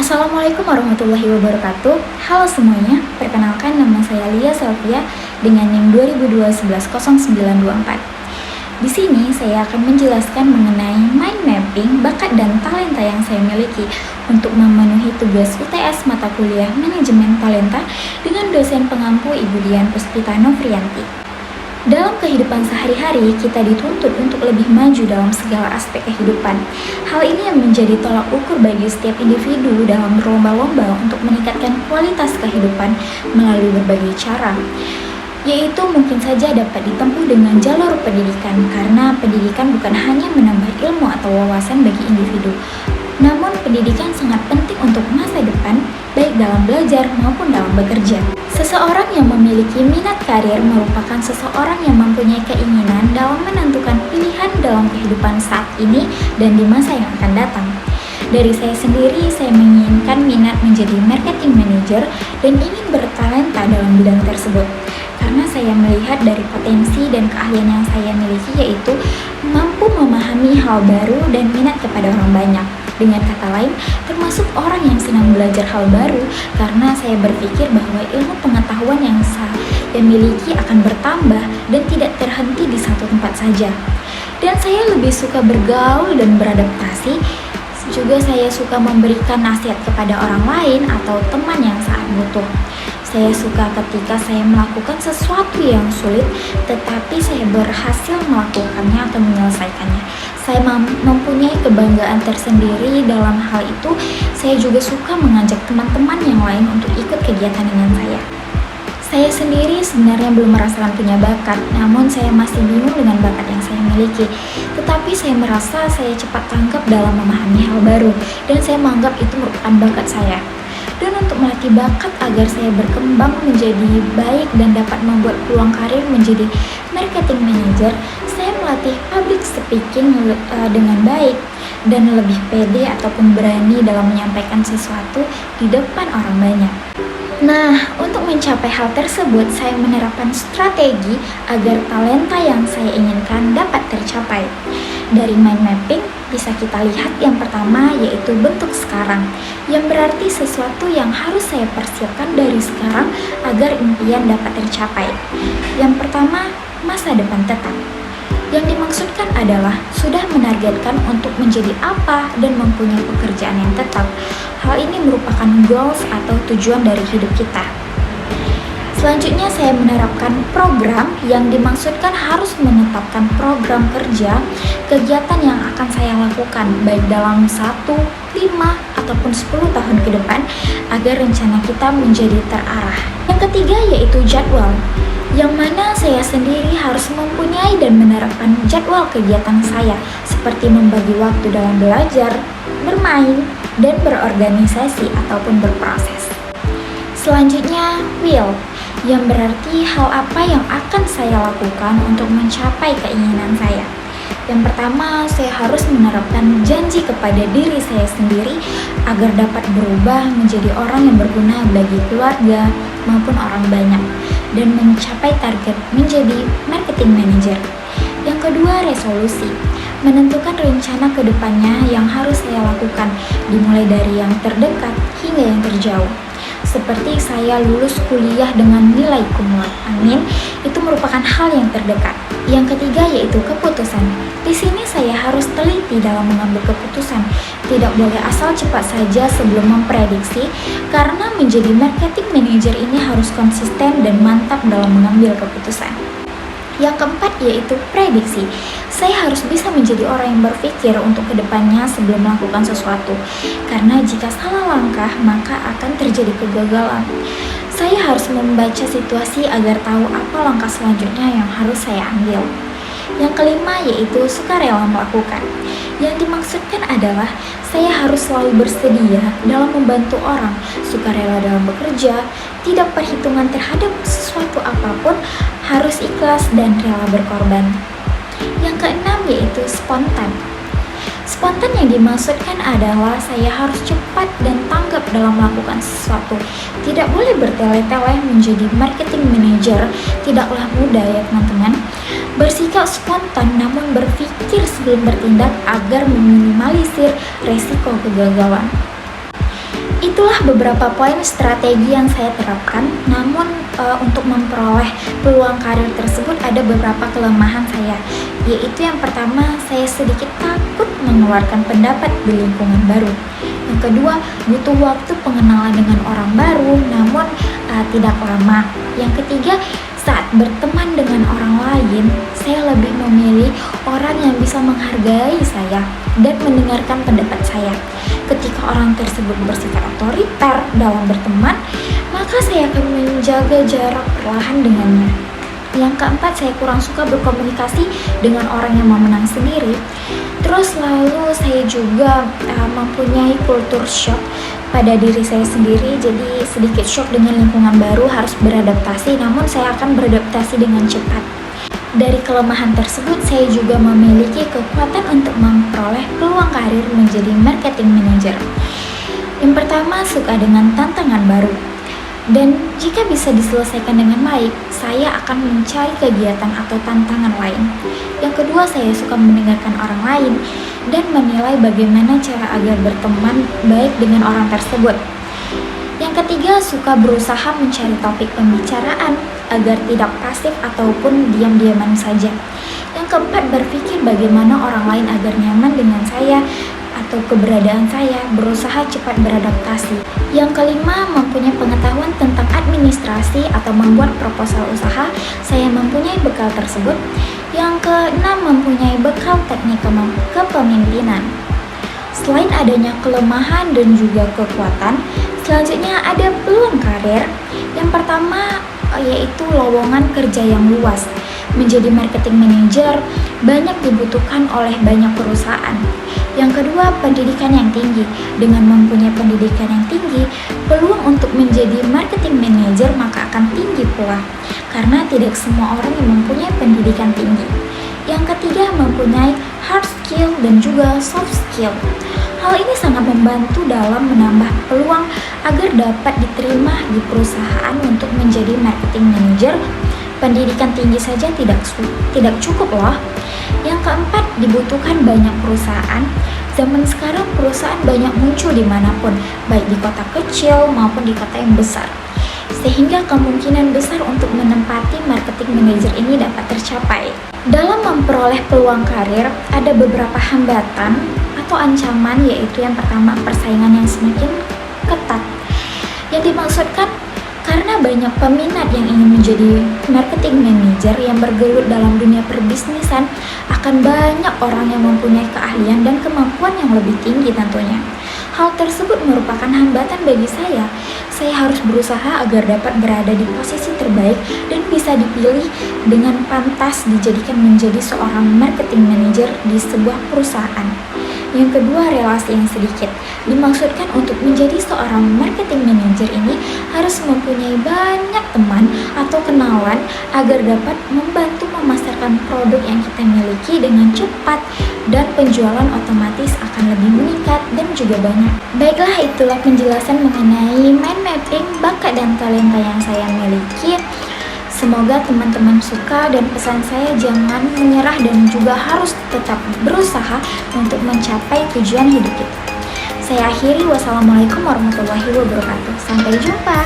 Assalamualaikum warahmatullahi wabarakatuh. Halo semuanya, perkenalkan nama saya Lia Selvia dengan NIM 2021-0924. Di sini saya akan menjelaskan mengenai mind mapping, bakat dan talenta yang saya miliki untuk memenuhi tugas UTS mata kuliah Manajemen Talenta dengan dosen pengampu Ibu Dian Puspita Novrianti. Dalam kehidupan sehari-hari, kita dituntut untuk lebih maju dalam segala aspek kehidupan. Hal ini yang menjadi tolak ukur bagi setiap individu dalam berlomba-lomba untuk meningkatkan kualitas kehidupan melalui berbagai cara, yaitu mungkin saja dapat ditempuh dengan jalur pendidikan, karena pendidikan bukan hanya menambah ilmu atau wawasan bagi individu, namun pendidikan sangat penting untuk masa depan, baik dalam belajar maupun dalam bekerja. Seseorang yang memiliki minat karir merupakan seseorang yang mempunyai keinginan dalam menentukan pilihan dalam kehidupan saat ini dan di masa yang akan datang. Dari saya sendiri, saya menginginkan minat menjadi marketing manager dan ingin bertalenta dalam bidang tersebut. Karena saya melihat dari potensi dan keahlian yang saya miliki, yaitu mampu memahami hal baru dan minat kepada orang banyak. Dengan kata lain, termasuk orang yang senang belajar hal baru, karena saya berpikir bahwa ilmu pengetahuan yang saya miliki akan bertambah dan tidak terhenti di satu tempat saja. Dan saya lebih suka bergaul dan beradaptasi. Juga saya suka memberikan nasihat kepada orang lain atau teman yang saat butuh. Saya suka ketika saya melakukan sesuatu yang sulit, tetapi saya berhasil melakukannya atau menyelesaikannya. Saya mempunyai kebanggaan tersendiri dalam hal itu. Saya juga suka mengajak teman-teman yang lain untuk ikut kegiatan dengan saya. Saya sendiri sebenarnya belum merasakan punya bakat, namun saya masih bingung dengan bakat yang saya miliki. Tetapi saya merasa saya cepat tanggap dalam memahami hal baru, dan saya menganggap itu merupakan bakat saya. Dan untuk melatih bakat agar saya berkembang menjadi baik dan dapat membuat peluang karir menjadi marketing manager, saya melatih public speaking dengan baik dan lebih pede ataupun berani dalam menyampaikan sesuatu di depan orang banyak. Nah, untuk mencapai hal tersebut, saya menerapkan strategi agar talenta yang saya inginkan dapat tercapai. Dari mind mapping, bisa kita lihat yang pertama yaitu bentuk sekarang, yang berarti sesuatu yang harus saya persiapkan dari sekarang agar impian dapat tercapai. Yang pertama, masa depan tetap. Yang dimaksudkan adalah sudah menargetkan untuk menjadi apa dan mempunyai pekerjaan yang tetap. Hal ini merupakan goals atau tujuan dari hidup kita. Selanjutnya saya menerapkan program yang dimaksudkan harus menetapkan program kerja, kegiatan yang akan saya lakukan baik dalam 1, 5, ataupun 10 tahun ke depan agar rencana kita menjadi terarah. Yang ketiga yaitu jadwal, yang mana saya sendiri harus mempunyai dan menerapkan jadwal kegiatan saya seperti membagi waktu dalam belajar, bermain, dan berorganisasi ataupun berproses. Selanjutnya, will, yang berarti hal apa yang akan saya lakukan untuk mencapai keinginan saya. Yang pertama, saya harus menerapkan janji kepada diri saya sendiri agar dapat berubah menjadi orang yang berguna bagi keluarga maupun orang banyak dan mencapai target menjadi marketing manager. Yang kedua, resolusi, menentukan rencana ke depannya yang harus saya lakukan, dimulai dari yang terdekat hingga yang terjauh. Seperti saya lulus kuliah dengan nilai kumlat, amin, itu merupakan hal yang terdekat. Yang ketiga yaitu keputusan. Di sini saya harus teliti dalam mengambil keputusan. Tidak boleh asal cepat saja sebelum memprediksi, karena menjadi marketing manager ini harus konsisten dan mantap dalam mengambil keputusan. Yang keempat yaitu prediksi. Saya harus bisa menjadi orang yang berpikir untuk kedepannya sebelum melakukan sesuatu, karena jika salah langkah maka akan terjadi kegagalan. Saya harus membaca situasi agar tahu apa langkah selanjutnya yang harus saya ambil. Yang kelima yaitu sukarela melakukan. Yang dimaksudkan adalah saya harus selalu bersedia dalam membantu orang, sukarela dalam bekerja, tidak perhitungan terhadap sesuatu apapun, harus ikhlas dan rela berkorban. Yang keenam yaitu spontan. Spontan yang dimaksudkan adalah saya harus cepat dan tanggap dalam melakukan sesuatu. Tidak boleh bertele-tele menjadi marketing manager, tidaklah mudah ya teman-teman. Bersikap spontan namun berpikir sebelum bertindak agar meminimalisir resiko kegagalan. Itulah beberapa poin strategi yang saya terapkan, namun untuk memperoleh peluang karir tersebut ada beberapa kelemahan saya, yaitu yang pertama, saya sedikit takut mengeluarkan pendapat di lingkungan baru. Yang kedua, butuh waktu pengenalan dengan orang baru, namun tidak lama. Yang ketiga, saat berteman dengan orang lain, saya lebih memilih orang yang bisa menghargai saya dan mendengarkan pendapat saya. Ketika orang tersebut bersifat otoriter dalam berteman, maka saya akan menjaga jarak perlahan dengannya. Yang keempat, saya kurang suka berkomunikasi dengan orang yang mau menang sendiri. Terus lalu saya juga mempunyai culture shock pada diri saya sendiri, jadi sedikit shock dengan lingkungan baru, harus beradaptasi, namun saya akan beradaptasi dengan cepat. Dari kelemahan tersebut, saya juga memiliki kekuatan untuk memperoleh peluang karir menjadi marketing manager. Yang pertama, suka dengan tantangan baru. Dan jika bisa diselesaikan dengan baik, saya akan mencari kegiatan atau tantangan lain. Yang kedua, saya suka mendengarkan orang lain dan menilai bagaimana cara agar berteman baik dengan orang tersebut. Yang ketiga, suka berusaha mencari topik pembicaraan agar tidak pasif ataupun diam-diaman saja. Yang keempat, berpikir bagaimana orang lain agar nyaman dengan saya atau keberadaan saya, berusaha cepat beradaptasi. Yang kelima, mempunyai pengetahuan tentang administrasi atau membuat proposal usaha, saya mempunyai bekal tersebut. Yang keenam, mempunyai bekal teknik kepemimpinan. Selain adanya kelemahan dan juga kekuatan, selanjutnya ada peluang karir. Yang pertama yaitu lowongan kerja yang luas. Menjadi marketing manager banyak dibutuhkan oleh banyak perusahaan. Yang kedua, pendidikan yang tinggi. Dengan mempunyai pendidikan yang tinggi, peluang untuk menjadi marketing manager maka akan tinggi pula, karena tidak semua orang yang mempunyai pendidikan tinggi. Yang ketiga, mempunyai hard skill dan juga soft skill. Hal ini sangat membantu dalam menambah peluang agar dapat diterima di perusahaan untuk menjadi marketing manager. Pendidikan tinggi saja tidak cukup loh. Yang keempat, dibutuhkan banyak perusahaan. Zaman sekarang perusahaan banyak muncul dimanapun, baik di kota kecil maupun di kota yang besar. Sehingga kemungkinan besar untuk menempati marketing manager ini dapat tercapai. Dalam memperoleh peluang karir, ada beberapa hambatan atau ancaman, yaitu yang pertama, persaingan yang semakin ketat. Yang dimaksudkan, karena banyak peminat yang ingin menjadi marketing manager yang bergelut dalam dunia perbisnisan, akan banyak orang yang mempunyai keahlian dan kemampuan yang lebih tinggi tentunya. Hal tersebut merupakan hambatan bagi saya. Saya harus berusaha agar dapat berada di posisi terbaik dan bisa dipilih dengan pantas dijadikan menjadi seorang marketing manager di sebuah perusahaan. Yang kedua, relasi yang sedikit. Dimaksudkan untuk menjadi seorang marketing manager ini harus mempunyai banyak teman atau kenalan agar dapat membantu memasarkan produk yang kita miliki dengan cepat, dan penjualan otomatis akan lebih meningkat dan juga banyak. Baiklah, itulah penjelasan mengenai mind mapping bakat dan talenta yang saya miliki. Semoga teman-teman suka, dan pesan saya jangan menyerah dan juga harus tetap berusaha untuk mencapai tujuan hidup kita. Saya akhiri, wassalamualaikum warahmatullahi wabarakatuh. Sampai jumpa.